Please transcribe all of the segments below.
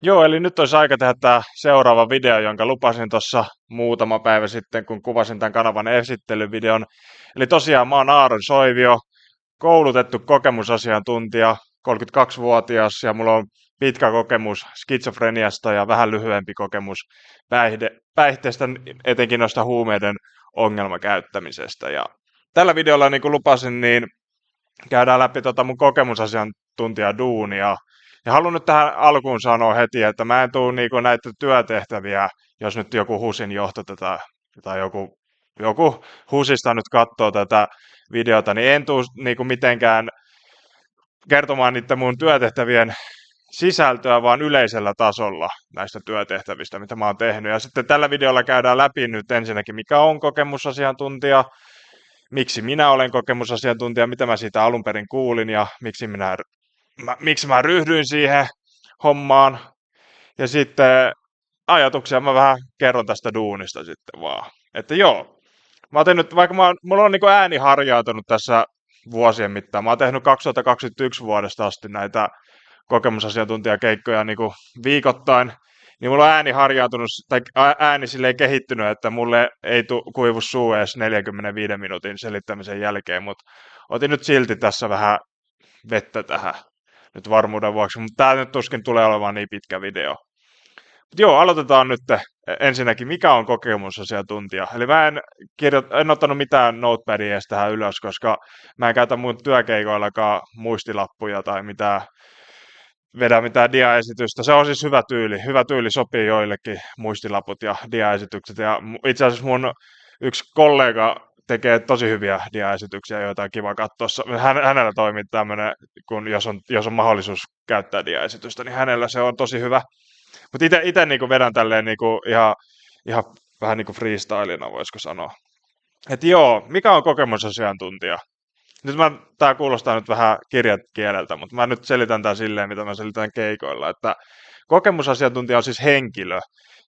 Joo, eli nyt olisi aika tehdä tämä seuraava video, jonka lupasin tuossa muutama päivä sitten, kun kuvasin tämän kanavan esittelyvideon. Eli tosiaan mä oon Aaron Soivio, koulutettu kokemusasiantuntija, 32-vuotias ja mulla on pitkä kokemus skitsofreniasta ja vähän lyhyempi kokemus päihteistä, etenkin noista huumeiden ongelmakäyttämisestä. Ja tällä videolla, niin kuin lupasin, niin käydään läpi mun kokemusasiantuntijaduunia. Ja haluan nyt tähän alkuun sanoa heti, että mä en tule niinku näitä työtehtäviä, jos nyt joku HUSin johto tätä, tai joku HUSista nyt katsoo tätä videota, niin en tule niinku mitenkään kertomaan niiden mun työtehtävien sisältöä, vaan yleisellä tasolla näistä työtehtävistä, mitä mä oon tehnyt. Ja sitten tällä videolla käydään läpi nyt ensinnäkin, mikä on kokemusasiantuntija, miksi minä olen kokemusasiantuntija, mitä mä siitä alun perin kuulin ja miksi mä ryhdyin siihen hommaan. Ja sitten ajatuksia mä vähän kerron tästä duunista sitten vaan. Että joo, mä oon tehnyt, mulla on niinku ääni harjautunut tässä vuosien mittaan. Mä oon tehnyt 2021 vuodesta asti näitä kokemusasiantuntijakeikkoja niinku viikoittain. Niin mulla on ääni harjautunut, tai ääni silleen kehittynyt, että mulle ei kuivu suu edes 45 minuutin selittämisen jälkeen, mutta otin nyt silti tässä vähän vettä tähän nyt varmuuden vuoksi, mutta tämä nyt tuskin tulee olemaan niin pitkä video. Mut joo, aloitetaan nyt ensinnäkin, mikä on kokemusasiantuntija. Eli en ottanut mitään notepadia edes tähän ylös, koska mä en käytä mun työkeikoillakaan muistilappuja tai vedä mitään diaesitystä. Se on siis hyvä tyyli. Hyvä tyyli sopii joillekin muistilaput ja diaesitykset. Ja itse asiassa mun yksi kollega tekee tosi hyviä diaesityksiä, joita on kiva katsoa. Hänellä toimii tämmöinen, kun jos on mahdollisuus käyttää diaesitystä, niin hänellä se on tosi hyvä. Mutta itse niinku vedän tälleen niinku ihan vähän niinku freestylina, voisiko sanoa. Että joo, mikä on kokemusasiantuntija? Tää kuulostaa nyt vähän kirjakieleltä, mutta mä nyt selitän tää silleen, mitä mä selitän keikoilla, että kokemusasiantuntija on siis henkilö,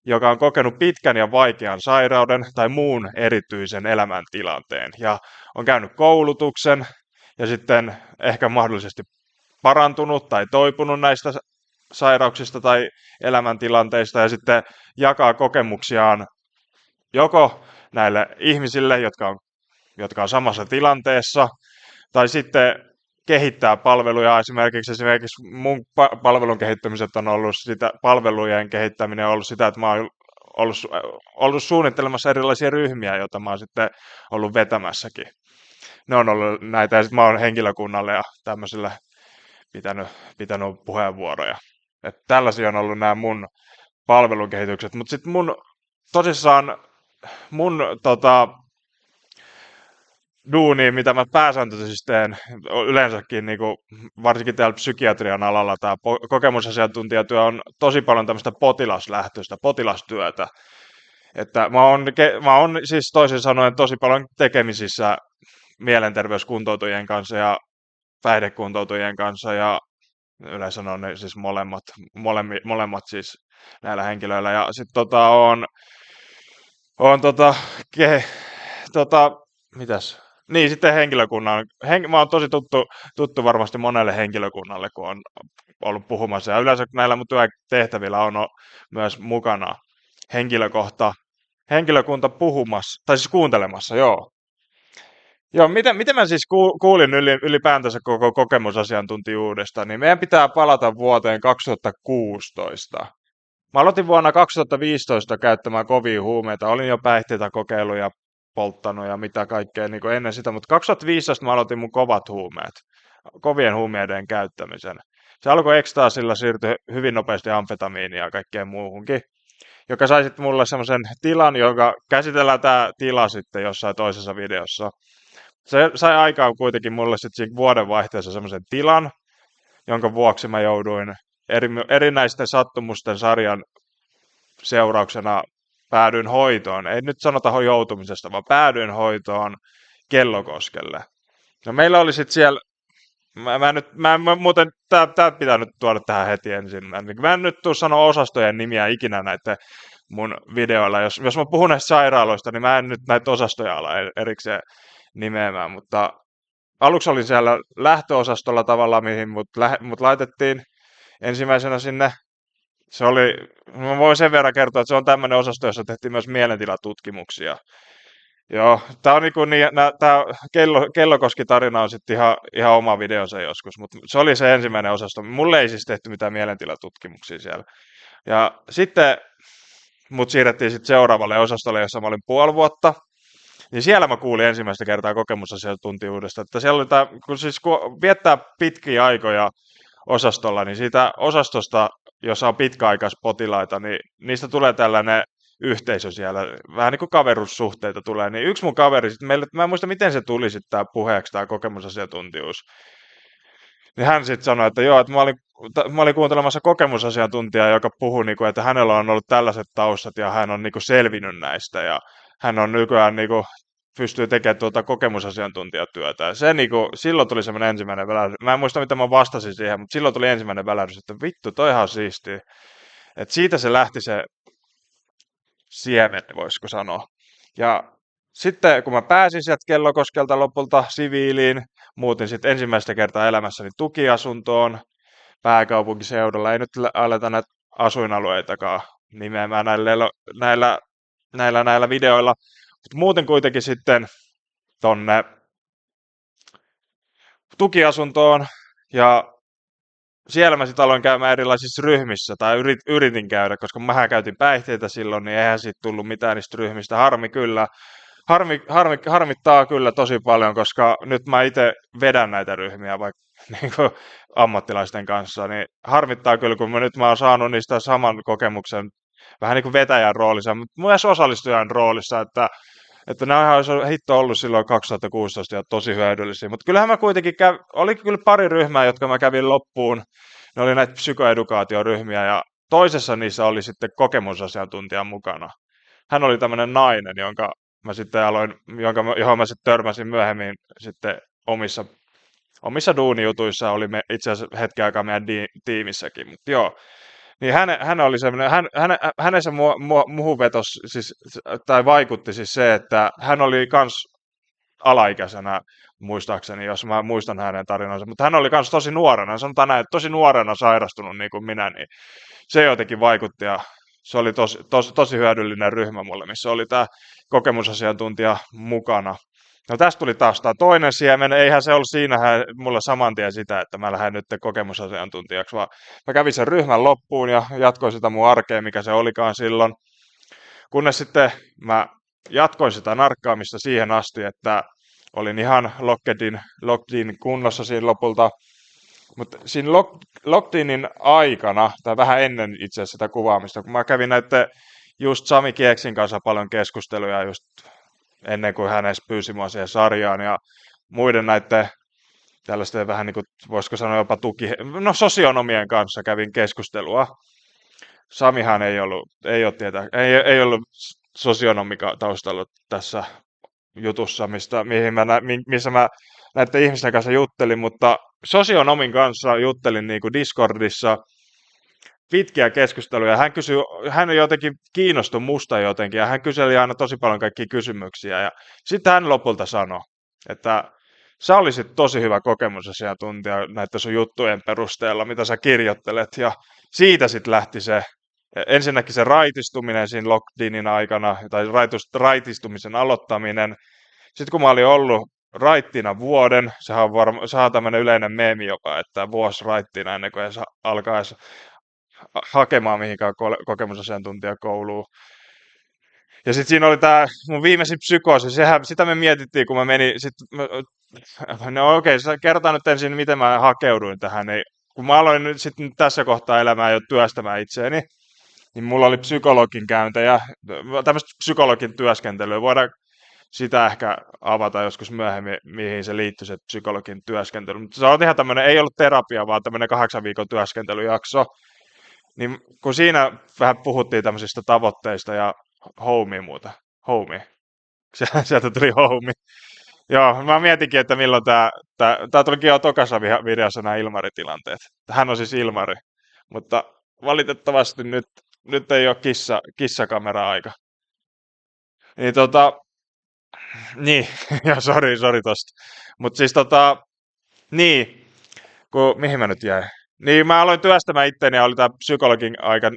joka on kokenut pitkän ja vaikean sairauden tai muun erityisen elämäntilanteen ja on käynyt koulutuksen ja sitten ehkä mahdollisesti parantunut tai toipunut näistä sairauksista tai elämäntilanteista ja sitten jakaa kokemuksiaan joko näille ihmisille, jotka on samassa tilanteessa, tai sitten kehittää palveluja. Esimerkiksi mun palvelun kehittämiset on ollut sitä, palvelujen kehittäminen on ollut sitä, että mä oon ollut suunnittelemassa erilaisia ryhmiä, joita mä oon sitten ollut vetämässäkin. Ne on ollut näitä, ja sitten mä oon henkilökunnalle ja tämmöisille pitänyt puheenvuoroja. Että tällaisia on ollut nämä mun palvelun kehitykset, mutta sitten tosissaan mun duuni, mitä mä pääsääntöisesti teen, yleensäkin niin kuin, varsinkin täällä psykiatrian alalla, tämä kokemusasiantuntijatyö on tosi paljon tämmöistä potilaslähtöistä, potilastyötä. Että mä oon siis toisin sanoen tosi paljon tekemisissä mielenterveyskuntoutujien kanssa ja päihdekuntoutujien kanssa ja yleensä on ne siis molemmat siis näillä henkilöillä. Ja sitten on mitäs? Niin, sitten mä oon tosi tuttu varmasti monelle henkilökunnalle, kun on ollut puhumassa. Ja yleensä näillä mun työtehtävillä on myös mukana henkilökunta puhumassa, tai siis kuuntelemassa, joo. Joo, miten mä siis kuulin ylipäätänsä koko kokemusasiantuntijuudesta, niin meidän pitää palata vuoteen 2016. Mä aloitin vuonna 2015 käyttämään kovia huumeita. Olin jo päihteitä kokeillut ja polttanut ja mitä kaikkea niin kuin ennen sitä, mutta 2015 mä aloitin mun kovat huumeet, kovien huumeiden käyttämisen. Se alkoi ekstaasilla, siirtyi hyvin nopeasti amfetamiinia ja kaikkeen muuhunkin, joka sai sitten mulle semmoisen tilan, joka käsitellään tämä tila sitten jossain toisessa videossa. Se sai aikaan kuitenkin mulle sitten siinä vuodenvaihteessa semmoisen tilan, jonka vuoksi mä jouduin erinäisten sattumusten sarjan seurauksena päädyin hoitoon. Ei nyt sanota joutumisesta, vaan päädyin hoitoon Kellokoskelle. No meillä oli sitten siellä, tää pitää nyt tuoda tähän heti ensin. Mä en nyt tuu sanoa osastojen nimiä ikinä näiden mun videoilla. Jos mä puhun näistä sairaaloista, niin mä en nyt näitä osastoja ala erikseen nimeämään, mutta aluksi olin siellä lähtöosastolla tavallaan, mihin mut laitettiin ensimmäisenä sinne Se oli, mä voin sen verran kertoa, että se on tämmöinen osasto, jossa tehtiin myös mielentilatutkimuksia. Joo, tää on tää Kellokoski-tarina on sitten ihan oma videonsa joskus, mutta se oli se ensimmäinen osasto. Mulle ei siis tehty mitään mielentilatutkimuksia siellä. Ja sitten mut siirrettiin sitten seuraavalle osastolle, jossa mä olin puoli vuotta. Niin siellä mä kuulin ensimmäistä kertaa kokemusasiantuntijuudesta, että siellä oli kun viettää pitkiä aikoja osastolla, niin siitä osastosta, jossa on pitkäaikaispotilaita, niin niistä tulee tällainen yhteisö siellä, vähän niin kuin kaverussuhteita tulee, niin yksi mun kaveri, mä en muista miten se tuli sitten tämä puheeksi, tämä kokemusasiantuntijuus, niin hän sitten sanoi, että joo, että mä olin kuuntelemassa kokemusasiantuntijaa, joka puhui, niin kuin, että hänellä on ollut tällaiset taustat ja hän on niin kuin selvinnyt näistä ja hän on nykyään niin kuin, pystyy tekemään tuota kokemusasiantuntijatyötä. Ja se, niin kuin, silloin tuli semmoinen ensimmäinen välähdys. Mä en muista, mitä mä vastasin siihen, mutta silloin tuli ensimmäinen välähdys, että vittu, toi ihan siistiä. Et siitä se lähti se siemen, voisiko sanoa. Ja sitten kun mä pääsin sieltä Kellokoskelta lopulta siviiliin, muutin sitten ensimmäistä kertaa elämässäni tukiasuntoon pääkaupunkiseudulla. Ei nyt aleta näitä asuinalueitakaan nimeämään näillä videoilla. Mutta muuten kuitenkin sitten tonne tukiasuntoon ja siellä mä sitten aloin käymään erilaisissa ryhmissä, tai yritin käydä, koska mähän käytin päihteitä silloin, niin eihän siitä tullut mitään niistä ryhmistä. Harmi kyllä. Harmittaa kyllä tosi paljon, koska nyt mä itse vedän näitä ryhmiä vaikka niin kuin ammattilaisten kanssa, niin harmittaa kyllä, kun mä oon saanut niistä saman kokemuksen vähän niin kuin vetäjän roolissa, mutta myös osallistujan roolissa, että nämä olisi hitto ollut silloin 2016 ja tosi hyödyllisiä. Mutta kyllähän mä kuitenkin oli kyllä pari ryhmää, jotka mä kävin loppuun. Ne oli näitä psykoedukaatioryhmiä ja toisessa niissä oli sitten kokemusasiantuntija mukana. Hän oli tämmöinen nainen, johon mä sitten törmäsin myöhemmin sitten omissa duunijutuissa, oli itse asiassa hetken aikaa meidän tiimissäkin, mutta joo. Niin hän oli semmoinen, hänessä muuhun vetosi, siis, tai vaikutti siis se, että hän oli kans alaikäisenä, muistaakseni, jos mä muistan hänen tarinansa, mutta hän oli kans tosi nuorena, sanotaan näin, että tosi nuorena sairastunut niin kuin minä, niin se jotenkin vaikutti ja se oli tosi hyödyllinen ryhmä mulle, missä oli tämä kokemusasiantuntija mukana. No tästä tuli taas tämä toinen siemen, eihän se ollut siinähän mulla saman tien sitä, että mä lähden nyt kokemusasiantuntijaksi, vaan mä kävin sen ryhmän loppuun ja jatkoin sitä mun arkea, mikä se olikaan silloin, kunnes sitten mä jatkoin sitä narkkaamista siihen asti, että olin ihan locked-in kunnossa siinä lopulta, mutta siinä lockdownin aikana, tai vähän ennen itse asiassa sitä kuvaamista, kun mä kävin näiden just Sami Kieksin kanssa paljon keskusteluja just ennen kuin hän edes pyysi mua siihen sarjaan ja muiden näiden tällaisten vähän niin kuin, voisiko sanoa jopa sosionomien kanssa kävin keskustelua. Samihan ei ollut sosionomika taustalla tässä jutussa, missä mä näiden ihmisten kanssa juttelin, mutta sosionomin kanssa juttelin niin kuin Discordissa pitkiä keskusteluja. Hän jotenkin kiinnostui musta jotenkin ja hän kyseli aina tosi paljon kaikkia kysymyksiä ja sitten hän lopulta sanoi, että sä olisit tosi hyvä kokemusasiantuntija näiden sun juttujen perusteella, mitä sä kirjoittelet ja siitä sitten lähti ensinnäkin se raitistuminen siinä lockdownin aikana tai raitistumisen aloittaminen. Sitten kun mä olin ollut raittina vuoden, sehän on tämmöinen yleinen meemi jopa, että vuosi raittina ennen kuin alkaa edes hakemaan mihinkään kokemusasiantuntijakouluun. Ja sitten siinä oli tämä mun viimeisin psykoosi, sitä me mietittiin, kun mä menin, no okei, kerrotaan nyt ensin, miten mä hakeuduin tähän, niin kun mä aloin nyt sitten tässä kohtaa elämää jo työstämään itseäni, niin mulla oli psykologin käyntejä, tämmöistä psykologin työskentelyä, voidaan sitä ehkä avata joskus myöhemmin, mihin se liittyy se psykologin työskentely, mutta se on ihan tämmöinen, ei ollut terapia, vaan tämmöinen 8 viikon työskentelyjakso, niin kun siinä vähän puhuttiin tämmöisistä tavoitteista ja homie, sieltä tuli homie. Joo, mä mietinkin, että milloin tää tulikin jo tokassa videossa nämä Ilmari-tilanteet. Hän on siis Ilmari, mutta valitettavasti nyt ei ole kissakamera-aika. Niin niin, ja sori tosta. Mutta siis niin, mihin mä nyt jäin? Niin, mä aloin työstämään itteeni ja oli tämä psykologin aika.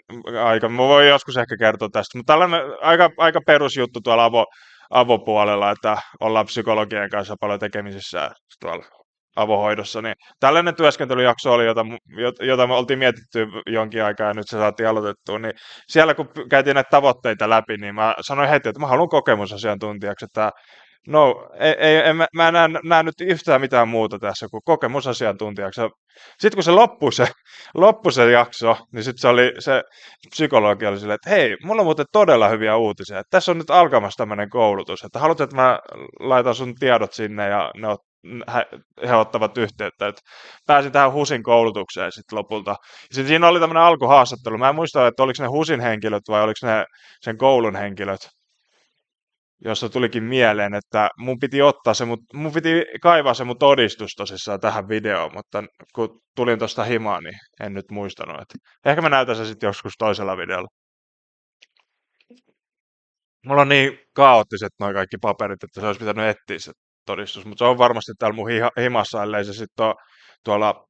Mä voin joskus ehkä kertoa tästä, mutta tällainen aika perusjuttu tuolla avopuolella, että ollaan psykologien kanssa paljon tekemisissä tuolla avohoidossa, niin tällainen työskentelyjakso oli, jota me oltiin mietitty jonkin aikaa ja nyt se saatiin aloitettua, niin siellä kun käytiin näitä tavoitteita läpi, niin mä sanoin heti, että mä haluan kokemusasiantuntijaksi, että no, mä en näe nyt yhtään mitään muuta tässä kuin kokemusasiantuntijaksi. Sitten kun loppui se jakso, niin sitten se psykologi oli silleen, että hei, mulla on muuten todella hyviä uutisia. Että tässä on nyt alkamassa tämmöinen koulutus, että haluat, että mä laitan sun tiedot sinne ja he ottavat yhteyttä. Että pääsin tähän HUSin koulutukseen sitten lopulta. Sitten siinä oli tämmöinen alkuhaastattelu. Mä en muista, että oliko ne HUSin henkilöt vai oliko ne sen koulun henkilöt, jossa tulikin mieleen, että mun piti kaivaa se mun todistus tosissaan tähän videoon, mutta kun tulin tuosta himaan, niin en nyt muistanut. Että ehkä mä näytän se sitten joskus toisella videolla. Mulla on niin kaoottiset nuo kaikki paperit, että se olisi pitänyt etsiä se todistus, mutta se on varmasti täällä mun himassa, ellei se sitten ole tuolla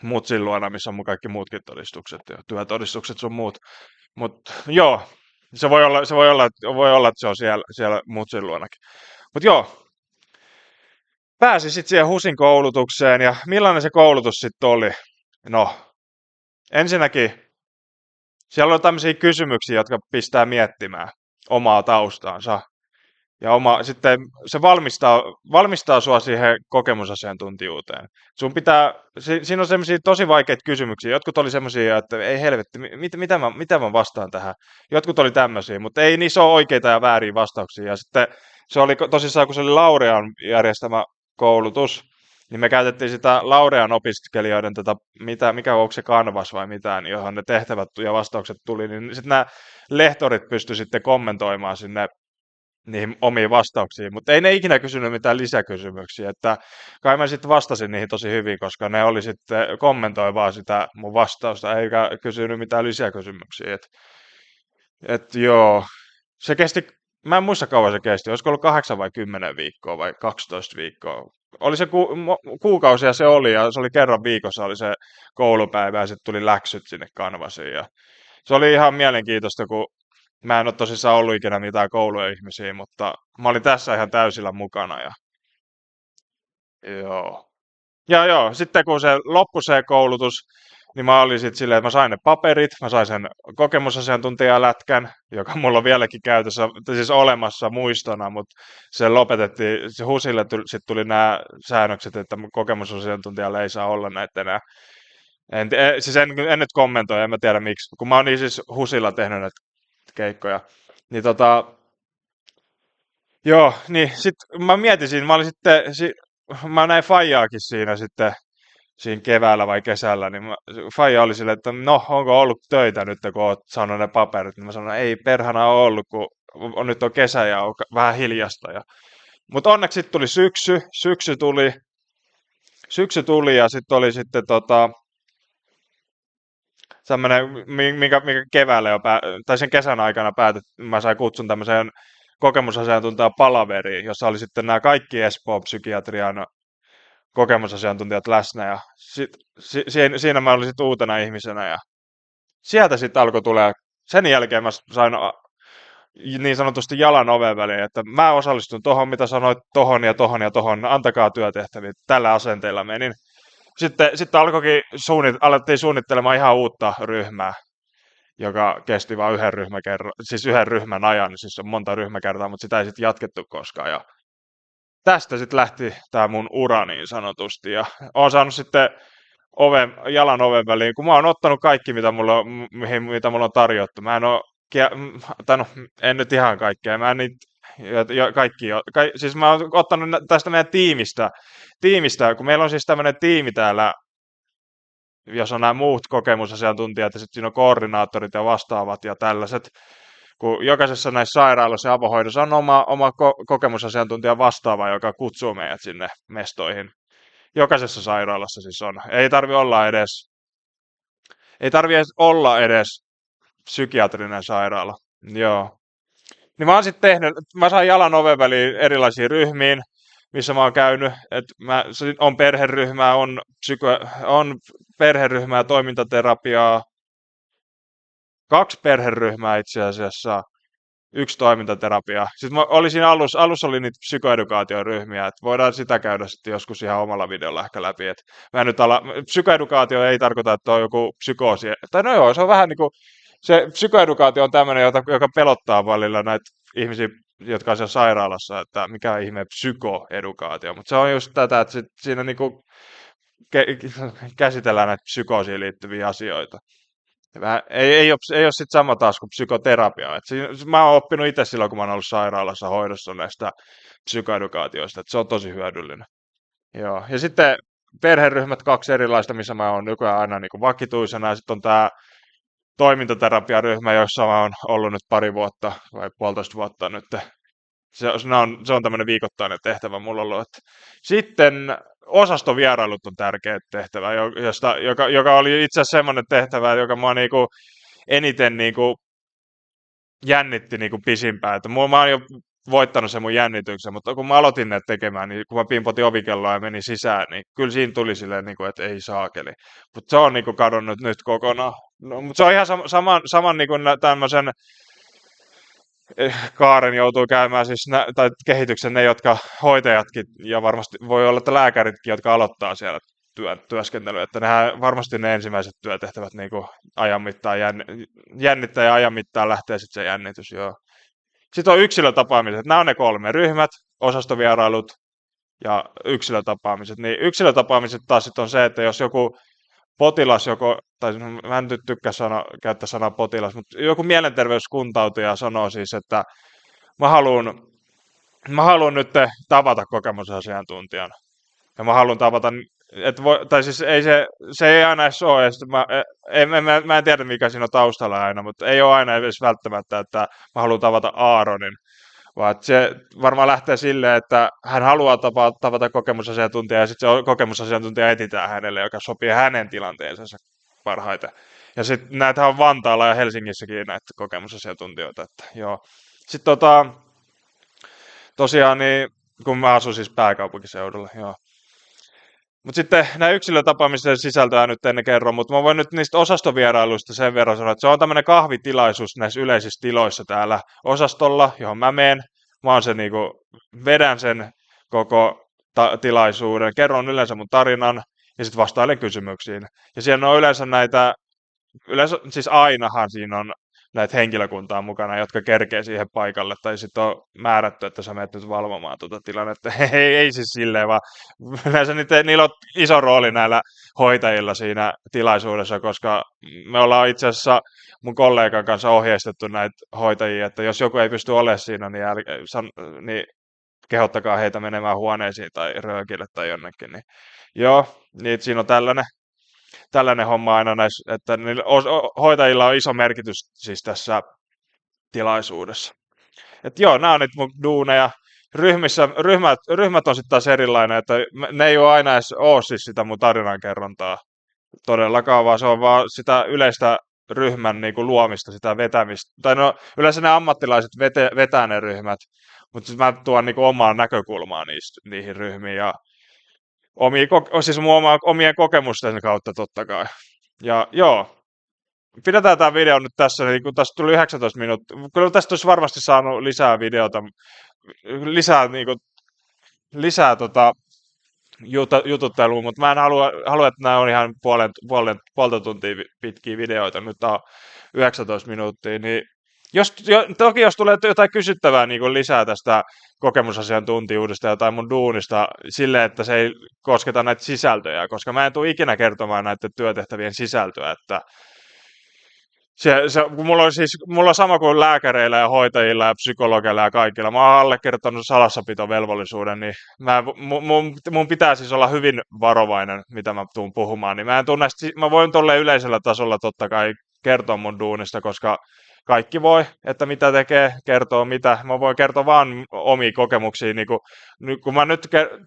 mutsin luona, missä on mun kaikki muutkin todistukset ja työtodistukset sun muut. Mutta joo, voi olla, että se on siellä mutsin luonakin. Mutta joo, pääsi sitten siihen HUSin koulutukseen ja millainen se koulutus sitten oli? No, ensinnäkin siellä on tämmöisiä kysymyksiä, jotka pistää miettimään omaa taustaansa. Ja sitten se valmistaa sua siihen kokemusasiantuntijuuteen. Siinä on semmoisia tosi vaikeita kysymyksiä. Jotkut oli semmoisia, että ei helvetti, mitä mä vastaan tähän. Jotkut oli tämmöisiä, mutta ei niissä ole oikeita ja vääriä vastauksia. Ja sitten se oli tosissaan, kun se oli Laurean järjestämä koulutus, niin me käytettiin sitä Laurean opiskelijoiden, mikä onko se Canvas vai mitään, johon ne tehtävät ja vastaukset tuli, niin sitten nämä lehtorit pysty sitten kommentoimaan sinne niihin omiin vastauksiin, mutta ei ne ikinä kysynyt mitään lisäkysymyksiä, että kai mä sitten vastasin niihin tosi hyvin, koska ne oli sitten kommentoi vaan sitä mun vastausta, eikä kysynyt mitään lisäkysymyksiä, joo, se kesti, mä en muista kauan se kesti, olisiko ollut 8 vai 10 viikkoa vai 12 viikkoa, oli se kuukausia se oli, ja se oli kerran viikossa oli se koulupäivä, ja sitten tuli läksyt sinne Canvasiin, ja se oli ihan mielenkiintoista, kun mä en ole tosissaan ollut ikinä mitään koulujen ihmisiä, mutta mä olin tässä ihan täysillä mukana. Ja, joo. Ja joo, sitten kun se loppui se koulutus, niin mä olin sitten silleen, että mä sain ne paperit, mä sain sen kokemusasiantuntijalätkän, joka mulla on vieläkin käytössä, siis olemassa muistona, mutta se lopetettiin, se HUSille sitten tuli nämä säännökset, että kokemusasiantuntijalla ei saa olla näitä enää. En nyt kommentoi, en mä tiedä miksi, kun mä oon niin siis HUSilla tehnyt näitä keikkoja. Niin joo, niin sit mä mietin siinä, mä näin Faijaakin siinä keväällä vai kesällä, niin Faija oli silleen, että no, onko ollut töitä nyt, kun oot saanut ne paperit, niin mä sanoin, ei perhana ole ollut, kun nyt on kesä ja on vähän hiljasta. Mutta onneksi sitten tuli syksy tuli ja sitten oli sitten tämmöinen, minkä keväällä tai sen kesän aikana mä sain kutsun tämmöiseen kokemusasiantuntijan palaveriin, jossa oli sitten nämä kaikki Espoon psykiatrian kokemusasiantuntijat läsnä ja siinä mä olin sitten uutena ihmisenä ja sieltä sitten alkoi tulee, sen jälkeen mä sain niin sanotusti jalan oven väliin, että mä osallistun tohon, mitä sanoit, tohon ja tohon ja tohon, antakaa työtehtäviä, tällä asenteella menin. Sitten alettiin suunnittelemaan ihan uutta ryhmää, joka kesti vain yhden ryhmän ajan, siis on monta ryhmäkertaa, mutta sitä ei sitten jatkettu koskaan. Ja tästä sitten lähti tämä mun ura niin sanotusti, ja olen saanut sitten jalan oven väliin, kun mä oon ottanut kaikki, mitä mulla on tarjottu. Mä en ole, tai no, en nyt ihan kaikkea, mä en niitä siis mä oon ottanut tästä meidän tiimistä, kun meillä on siis tämmöinen tiimi täällä, jos on nämä muut kokemusasiantuntijat ja sitten siinä on koordinaattorit ja vastaavat ja tällaiset, kun jokaisessa näissä sairaaloissa ja avohoidossa on oma kokemusasiantuntija vastaava, joka kutsuu meidät sinne mestoihin. Jokaisessa sairaalassa siis on. Ei tarvi edes olla edes psykiatrinen sairaala. Joo. Niin mä sain jalan oven väliin erilaisiin ryhmiin. missä mä oon käynyt, että on perheryhmää, on perheryhmää, toimintaterapiaa, 2 perheryhmää itse asiassa, 1 toimintaterapia. Sitten alussa oli niitä psykoedukaatioryhmiä, että voidaan sitä käydä sitten joskus ihan omalla videolla ehkä läpi. Et mä en nyt psykoedukaatio ei tarkoita, että on joku psykoosi. Tai no joo, se on vähän niin kuin, se psykoedukaatio on tämmöinen, joka pelottaa välillä näitä ihmisiä, jotka on siellä sairaalassa, että mikä ihme psykoedukaatio. Mutta se on just tätä, että siinä niinku käsitellään näitä psykoosiin liittyviä asioita. Ei ole sit sama taas kuin psykoterapia. Mä oon oppinut itse silloin, kun mä oon ollut sairaalassa hoidossa näistä psykoedukaatioista, että se on tosi hyödyllinen. Joo. Ja sitten perheryhmät 2 erilaista, missä mä oon nykyään aina niin kuin vakituisena, ja sitten on tämä toimintaterapiaryhmä, jossa mä oon ollut nyt pari vuotta vai 1,5 vuotta nyt. Se on tämmöinen viikoittainen tehtävä mulla ollut. Sitten osastovierailut on tärkeä tehtävä, joka oli itse asiassa semmoinen tehtävä, joka mua niinku eniten niinku jännitti niinku pisimpään. Että mä oon jo voittanut sen mun jännityksen, mutta kun mä aloitin ne tekemään, niin kun mä pimpotin ovikelloa ja menin sisään, niin kyllä siinä tuli silleen, niinku, että ei saakeli. Mutta se on niinku kadonnut nyt kokonaan. No, mutta se on ihan saman niinku tämmöisen kaaren joutuu käymään siis tai kehityksen ne, jotka hoitajatkin ja varmasti voi olla, että lääkäritkin, jotka aloittaa siellä työskentelyä, että nehän varmasti ne ensimmäiset työtehtävät niin kuin ajan mittaan jännittää ja ajan mittaan lähtee sitten se jännitys, joo. Sitten on yksilötapaamiset, nämä on ne 3 ryhmät, osastovierailut ja yksilötapaamiset. Niin yksilötapaamiset taas sitten on se, että jos joku potilas, tai mä en nyt tykkää käyttää sanaa potilas, mutta joku mielenterveyskuntautuja sanoo siis, että mä haluan nyt tavata kokemusasiantuntijan. Ja mä haluan tavata, tai siis se ei aina edes ole, mä en tiedä mikä siinä on taustalla aina, mutta ei ole aina edes välttämättä, että mä haluan tavata Aaronin, vaan se varmaan lähtee silleen, että hän haluaa tavata kokemusasiantuntijaa ja sitten se kokemusasiantuntija etsitään hänelle, joka sopii hänen tilanteensa parhaiten. Ja sitten näitä on Vantaalla ja Helsingissäkin näitä kokemusasiantuntijoita. Että, joo. Sitten tosiaan, niin, kun mä asun siis pääkaupunkiseudulla, joo. Mutta sitten nämä yksilötapaamisten sisältöä nyt en kerro, mutta mä voin nyt niistä osastovierailuista sen verran sanoa, että se on tämmöinen kahvitilaisuus näissä yleisissä tiloissa täällä osastolla, johon mä menen. Mä oon se niinku, vedän sen koko tilaisuuden, kerron yleensä mun tarinan ja sitten vastailen kysymyksiin. Ja siellä on siis ainahan siinä on näitä henkilökuntaa mukana, jotka kerkee siihen paikalle, tai sitten on määrätty, että sä menet nyt valvomaan tuota tilannetta. Ei siis silleen, vaan yleensä niillä on iso rooli näillä hoitajilla siinä tilaisuudessa, koska me ollaan itse asiassa mun kollegan kanssa ohjeistettu näitä hoitajia, että jos joku ei pysty olemaan siinä, niin kehottakaa heitä menemään huoneisiin tai röökille tai jonnekin. Niin, joo, niin siinä on tällainen homma aina näissä, että hoitajilla on iso merkitys siis tässä tilaisuudessa. Että joo, nämä on nyt mun duuneja. Ryhmät on sitten taas erilainen, että ne ei ole aina edes ole siis sitä mun tarinankerrontaa todellakaan, vaan se on vaan sitä yleistä ryhmän niin kuin luomista, sitä vetämistä. Tai no, yleensä ne ammattilaiset vetää ne ryhmät, mutta mä tuon niin kuin omaa näkökulmaa niihin ryhmiin ja siis omien kokemusten kautta totta kai. Ja joo, pidetään tämä video nyt tässä, niin kun tästä tuli 19 minuuttia. Kyllä tästä olisi varmasti saanut lisää videota, lisää jututtelua, mutta mä en halua, että nämä on ihan puolta tuntia pitkiä videoita. Nyt on 19 minuuttia, niin toki jos tulee jotain kysyttävää niin kuin lisää tästä kokemusasiantuntijuudesta ja jotain mun duunista silleen, että se ei kosketa näitä sisältöjä, koska mä en tule ikinä kertomaan näiden työtehtävien sisältöä, että kun mulla on sama kuin lääkäreillä ja hoitajilla ja psykologeilla ja kaikilla. Mä oon allekirjoittanut salassapitovelvollisuuden, niin mun pitää siis olla hyvin varovainen, mitä mä tuun puhumaan. Niin mä voin tuolle yleisellä tasolla totta kai kertoa mun duunista, koska kaikki voi, että mitä tekee, kertoo mitä. Mä voin kertoa vaan omia kokemuksia. Niin kun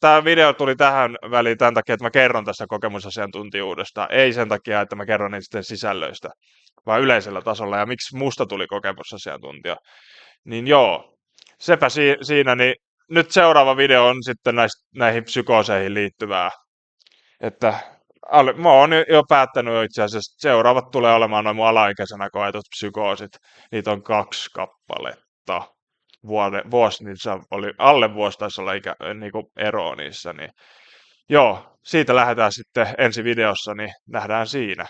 tämä video tuli tähän väliin tämän takia, että mä kerron tästä kokemusasiantuntijuudesta. Ei sen takia, että mä kerron niistä sisällöistä, vaan yleisellä tasolla. Ja miksi musta tuli kokemusasiantuntija. Niin joo, sepä siinä. Niin nyt seuraava video on sitten näihin psykooseihin liittyvää. Että mä oon jo päättänyt itse asiassa, että seuraavat tulee olemaan noin mun alaikäisenä koetut psykoosit. Niitä on 2 kappaletta. Vuosi, niissä oli, alle vuosi taisi olla niinku eroa niissä. Niin. Joo, siitä lähdetään sitten ensi videossa, niin nähdään siinä.